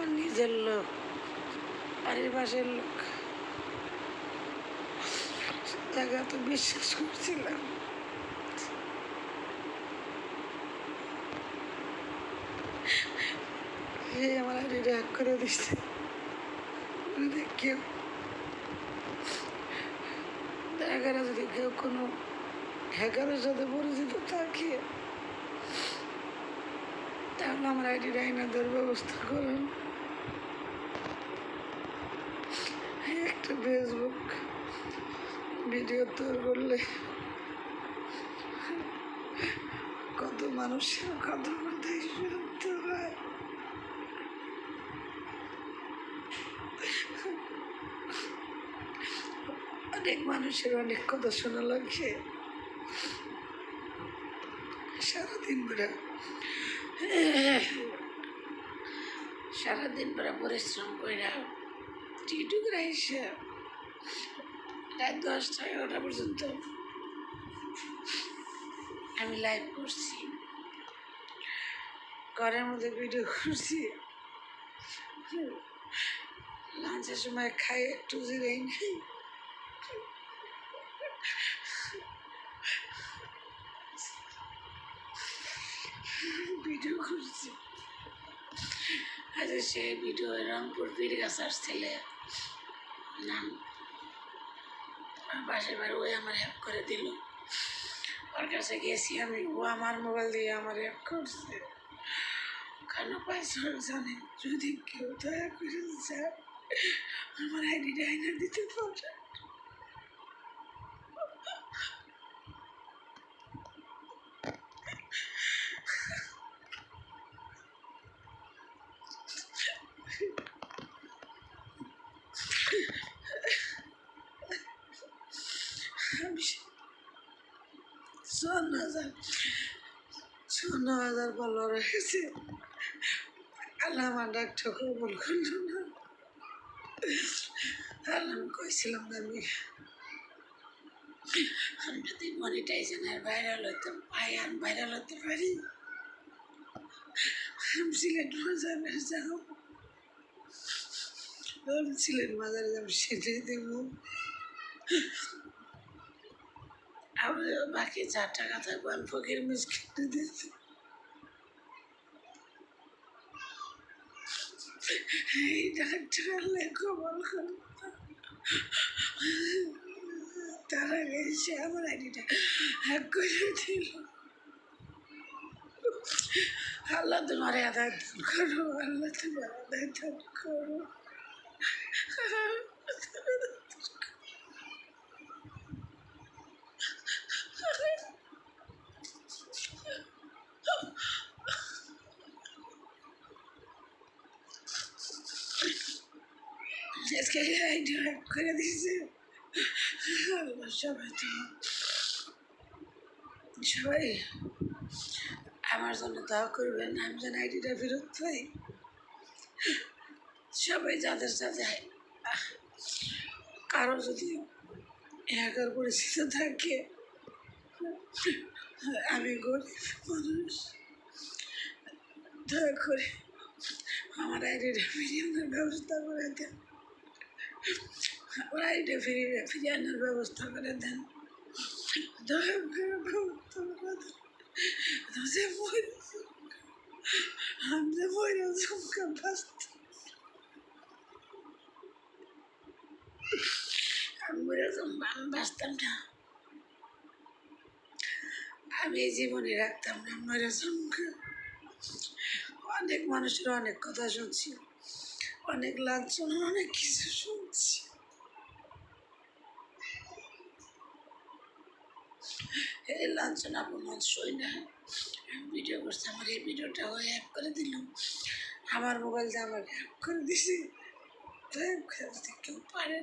আমার নিজের লোক, বাড়ির পাশের লোক, তাকে তো বিশ্বাস করছিলাম। আমার আইডিটা হ্যাক করে দিচ্ছে। কেউ দেখা যদি কেউ কোনো হ্যাকারের সাথে পরিচিত থাকে তাহলে আমার আইডিটা আইনাদের ব্যবস্থা করেন। একটা ফেসবুক ভিডিও তৈরি করলে কত মানুষের কত কথাই শুনতে হয়। অনেক মানুষের অনেক কথা শোনা লাগছে। সারাদিন পরে পরিশ্রম করে টিকটুকে এসে রাত 10টা 11টা পর্যন্ত আমি লাইভ করছি, ঘরের মধ্যে ভিডিও করছি। লাঞ্চের সময় খাই একটু জিরাই নেই। ভিডিও করছি। আচ্ছা, সেই ভিডিও রংপুর পীরগাছার ছেলে নাম, পাশের বাড়ি, ওই আমার হেল্প করে দিল। ওর কাছে গেছি আমি, ও আমার মোবাইল দিয়ে আমার হেল্প করছে। কেন পাসওয়ার্ড জানে, যদি কেউ দয়া করে যায় আমার আইডিটা আইনা দিতে পারে। আমি 54,000 ফলোয়ার হয়েছে। আল্লাহ আমার ডাকটা কবুল করল না। আল্লাহ কইছিলাম আমি যদি মনিটাইজেনের ভাইরাল হতে পারি, আমি সিলেট বাজারে যাও, সেটাই দেব। আমি বাকি 4 টাকা থাকবো, আমি ফকির মিসকিনে দিয়েছি। এই ডাক্তার আল্লাহ কবল করল। তারা এসে আমার আইডিটা হ্যাক করে দিল। আল্লাহ তোমার আদায় করো, আল্লাহ তোমার আদায় করো। আজকে আইডিয়া হ্যাক করে দিয়েছে। আল্লাহ সবাই আমার জন্য দোয়া করবেন, আমি যেন আইডিটা ফেরত পাই। সবাই যাদের সাথে কারো যদি হ্যাকার পরিচিত থাকে, আমি গরিব মানুষ, দয়া করে আমার আইডিটা ফিরিয়ে আনার ব্যবস্থা করে দেন। আমার আইডিটা ফিরিয়ে আনার ব্যবস্থা করে দেন, দয়া করে ব্যবস্থা করে দেন। আমি মরে চমকা বাঁচতে, আমি বাঁচতাম না, আমি এই জীবনে রাখতাম না। মরে চমকা অনেক মানুষের অনেক কথা শুনছি, অনেক লাঞ্ছনা, অনেক কিছু শুনছি। এই লাঞ্ছনা অপমান সই না, আমি ভিডিও করছি। আমার এই ভিডিওটা ও হ্যাক করে দিল, আমার মোবাইল দিয়ে আমাকে হ্যাক করে দিছে। কেউ পারে